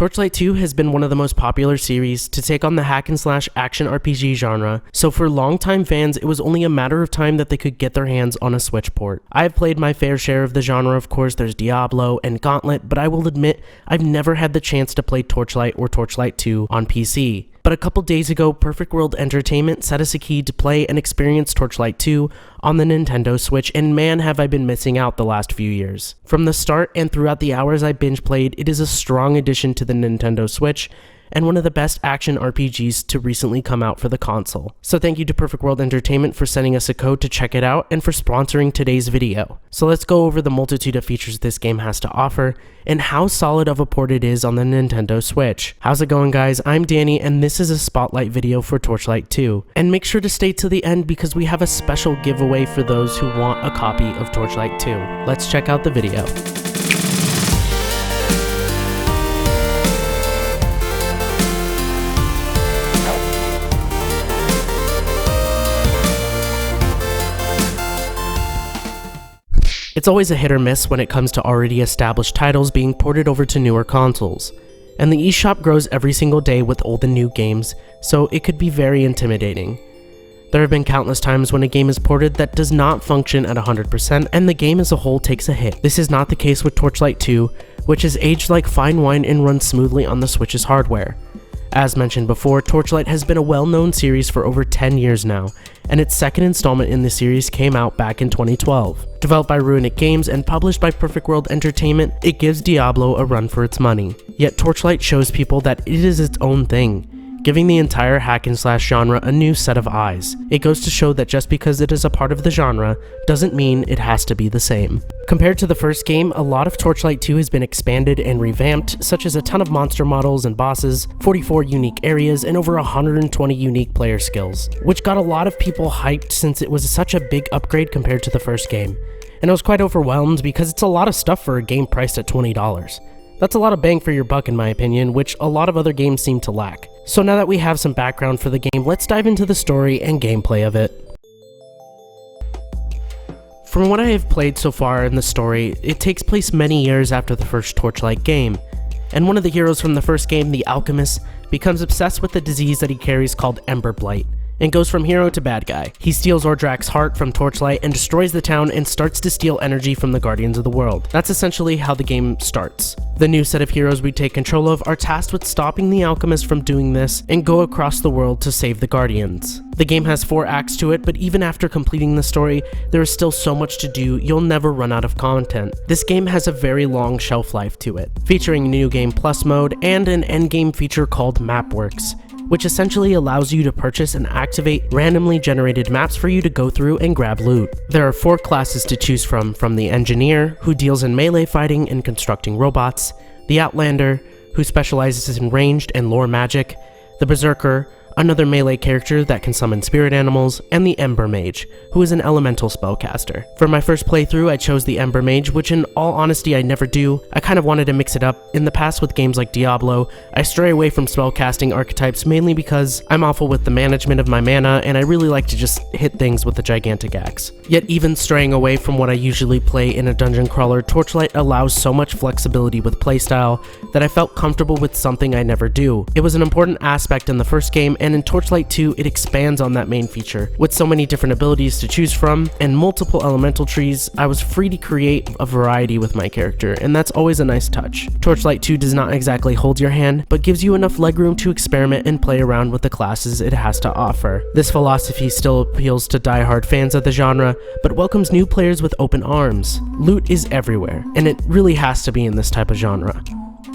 Torchlight II has been one of the most popular series to take on the hack and slash action RPG genre, so for longtime fans it was only a matter of time that they could get their hands on a Switch port. I have played my fair share of the genre, of course there's Diablo and Gauntlet, but I will admit I've never had the chance to play Torchlight or Torchlight II on PC. But a couple days ago, Perfect World Entertainment set us a key to play and experience Torchlight 2 on the Nintendo Switch, and man have I been missing out the last few years. From the start and throughout the hours I binge played, it is a strong addition to the Nintendo Switch, and one of the best action RPGs to recently come out for the console. So thank you to Perfect World Entertainment for sending us a code to check it out and for sponsoring today's video. So let's go over the multitude of features this game has to offer and how solid of a port it is on the Nintendo Switch. How's it going, guys? I'm Danny and this is a spotlight video for Torchlight 2. And make sure to stay to the end because we have a special giveaway for those who want a copy of Torchlight 2. Let's check out the video. It's always a hit or miss when it comes to already established titles being ported over to newer consoles, and the eShop grows every single day with old and new games, so it could be very intimidating. There have been countless times when a game is ported that does not function at 100% and the game as a whole takes a hit. This is not the case with Torchlight 2, which has aged like fine wine and runs smoothly on the Switch's hardware. As mentioned before, Torchlight has been a well-known series for over 10 years now, and its second installment in the series came out back in 2012. Developed by Ruinate Games and published by Perfect World Entertainment, it gives Diablo a run for its money. Yet Torchlight shows people that it is its own thing, giving the entire hack and slash genre a new set of eyes. It goes to show that just because it is a part of the genre, doesn't mean it has to be the same. Compared to the first game, a lot of Torchlight 2 has been expanded and revamped, such as a ton of monster models and bosses, 44 unique areas, and over 120 unique player skills, which got a lot of people hyped since it was such a big upgrade compared to the first game. And I was quite overwhelmed because it's a lot of stuff for a game priced at $20. That's a lot of bang for your buck in my opinion, which a lot of other games seem to lack. So now that we have some background for the game, let's dive into the story and gameplay of it. From what I have played so far in the story, it takes place many years after the first Torchlight game, and one of the heroes from the first game, the Alchemist, becomes obsessed with the disease that he carries called Ember Blight, and goes from hero to bad guy. He steals Ordrak's heart from Torchlight and destroys the town and starts to steal energy from the Guardians of the World. That's essentially how the game starts. The new set of heroes we take control of are tasked with stopping the Alchemist from doing this and go across the world to save the Guardians. The game has 4 acts to it, but even after completing the story, there is still so much to do, you'll never run out of content. This game has a very long shelf life to it, featuring New Game Plus mode and an endgame feature called Mapworks, which essentially allows you to purchase and activate randomly generated maps for you to go through and grab loot. There are 4 classes to choose from the Engineer, who deals in melee fighting and constructing robots, the Outlander, who specializes in ranged and lore magic, the Berserker, another melee character that can summon spirit animals, and the Ember Mage, who is an elemental spellcaster. For my first playthrough, I chose the Ember Mage, which in all honesty I never do. I kind of wanted to mix it up. In the past with games like Diablo, I stray away from spellcasting archetypes mainly because I'm awful with the management of my mana and I really like to just hit things with a gigantic axe. Yet even straying away from what I usually play in a dungeon crawler, Torchlight allows so much flexibility with playstyle that I felt comfortable with something I never do. It was an important aspect in the first game, and in Torchlight 2 it expands on that main feature. With so many different abilities to choose from and multiple elemental trees, I was free to create a variety with my character, and that's always a nice touch. Torchlight 2 does not exactly hold your hand, but gives you enough legroom to experiment and play around with the classes it has to offer. This philosophy still appeals to die-hard fans of the genre, but welcomes new players with open arms. Loot is everywhere, and it really has to be in this type of genre.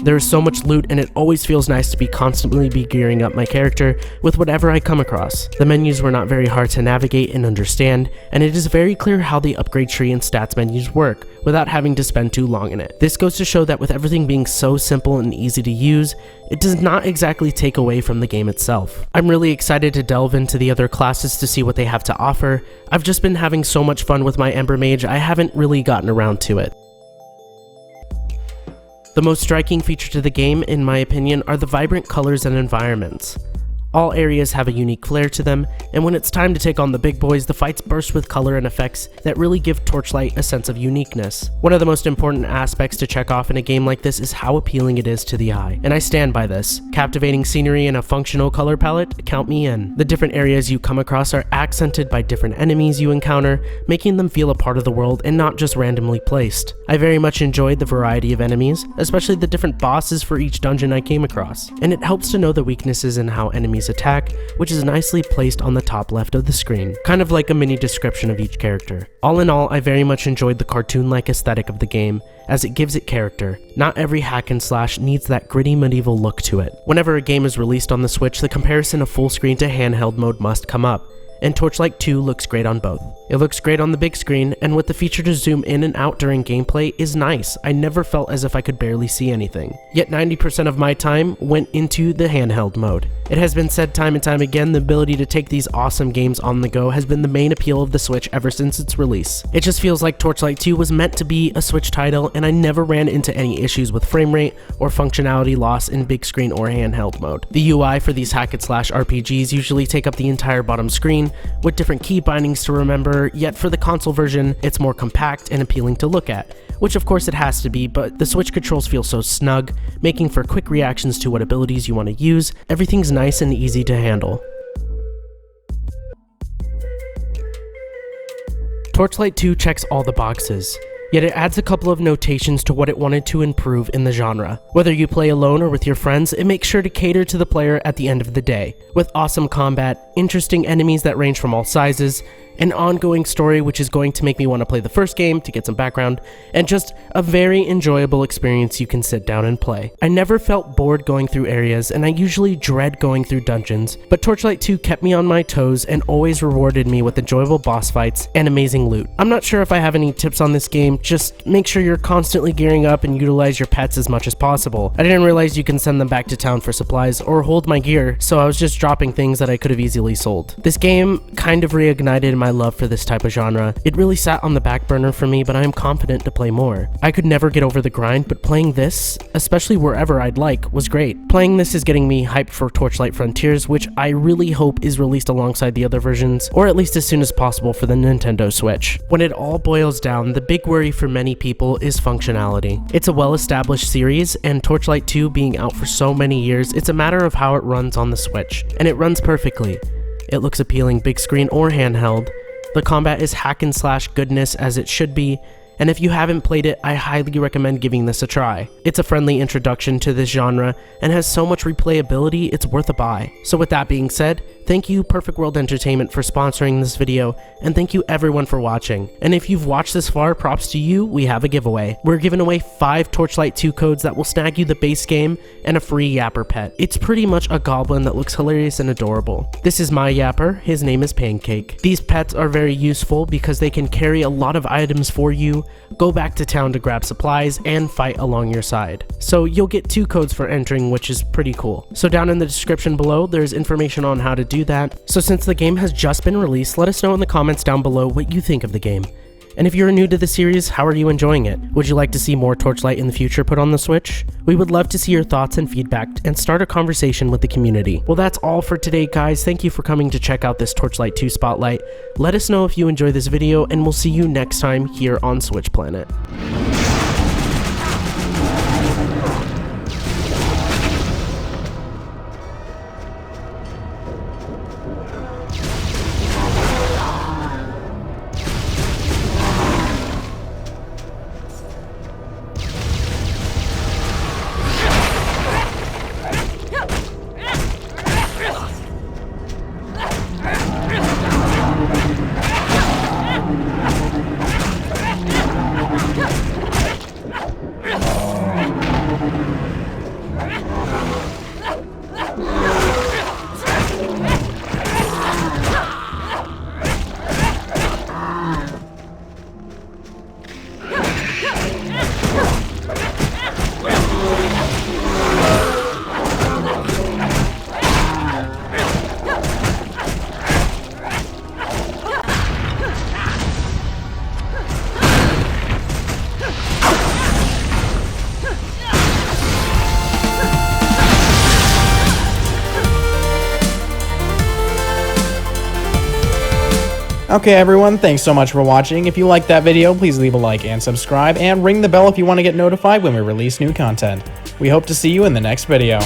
There is so much loot and it always feels nice to be constantly gearing up my character with whatever I come across. The menus were not very hard to navigate and understand, and it is very clear how the upgrade tree and stats menus work without having to spend too long in it. This goes to show that with everything being so simple and easy to use, it does not exactly take away from the game itself. I'm really excited to delve into the other classes to see what they have to offer. I've just been having so much fun with my Ember Mage, I haven't really gotten around to it. The most striking feature to the game, in my opinion, are the vibrant colors and environments. All areas have a unique flair to them, and when it's time to take on the big boys, the fights burst with color and effects that really give Torchlight a sense of uniqueness. One of the most important aspects to check off in a game like this is how appealing it is to the eye, and I stand by this. Captivating scenery and a functional color palette, count me in. The different areas you come across are accented by different enemies you encounter, making them feel a part of the world and not just randomly placed. I very much enjoyed the variety of enemies, especially the different bosses for each dungeon I came across, and it helps to know the weaknesses and how enemies attack, which is nicely placed on the top left of the screen, kind of like a mini description of each character. All in all, I very much enjoyed the cartoon-like aesthetic of the game, as it gives it character. Not every hack and slash needs that gritty medieval look to it. Whenever a game is released on the Switch, the comparison of full screen to handheld mode must come up, and Torchlight 2 looks great on both. It looks great on the big screen, and with the feature to zoom in and out during gameplay is nice. I never felt as if I could barely see anything. Yet 90% of my time went into the handheld mode. It has been said time and time again, the ability to take these awesome games on the go has been the main appeal of the Switch ever since its release. It just feels like Torchlight 2 was meant to be a Switch title, and I never ran into any issues with frame rate or functionality loss in big screen or handheld mode. The UI for these hack and slash RPGs usually take up the entire bottom screen, with different key bindings to remember, yet for the console version, it's more compact and appealing to look at, which of course it has to be, but the Switch controls feel so snug, making for quick reactions to what abilities you want to use. Everything's nice and easy to handle. Torchlight 2 checks all the boxes, yet it adds a couple of notations to what it wanted to improve in the genre. Whether you play alone or with your friends, it makes sure to cater to the player at the end of the day, with awesome combat, interesting enemies that range from all sizes, an ongoing story which is going to make me want to play the first game to get some background, and just a very enjoyable experience you can sit down and play. I never felt bored going through areas, and I usually dread going through dungeons, but Torchlight 2 kept me on my toes and always rewarded me with enjoyable boss fights and amazing loot. I'm not sure if I have any tips on this game, just make sure you're constantly gearing up and utilize your pets as much as possible. I didn't realize you can send them back to town for supplies or hold my gear, so I was just dropping things that I could have easily sold. This game kind of reignited my love for this type of genre. It really sat on the back burner for me, but I am confident to play more. I could never get over the grind, but playing this, especially wherever I'd like, was great. Playing this is getting me hyped for Torchlight Frontiers, which I really hope is released alongside the other versions, or at least as soon as possible for the Nintendo Switch. When it all boils down, the big worry for many people is functionality. It's a well-established series, and Torchlight 2 being out for so many years, it's a matter of how it runs on the Switch, and it runs perfectly. It looks appealing big screen or handheld. The combat is hack and slash goodness as it should be, and if you haven't played it, I highly recommend giving this a try. It's a friendly introduction to this genre and has so much replayability, it's worth a buy. So with that being said, thank you Perfect World Entertainment for sponsoring this video, and thank you everyone for watching. And if you've watched this far, props to you, we have a giveaway. We're giving away 5 Torchlight 2 codes that will snag you the base game and a free Yapper pet. It's pretty much a goblin that looks hilarious and adorable. This is my Yapper, his name is Pancake. These pets are very useful because they can carry a lot of items for you, go back to town to grab supplies, and fight along your side. So you'll get 2 codes for entering, which is pretty cool. So down in the description below, there's information on how to do that. So since the game has just been released, let us know in the comments down below what you think of the game. And if you're new to the series, how are you enjoying it? Would you like to see more Torchlight in the future put on the Switch? We would love to see your thoughts and feedback and start a conversation with the community. Well, that's all for today, guys. Thank you for coming to check out this Torchlight 2 spotlight. Let us know if you enjoy this video, and we'll see you next time here on Switch Planet. Okay everyone, thanks so much for watching. If you liked that video, please leave a like and subscribe, and ring the bell if you want to get notified when we release new content. We hope to see you in the next video.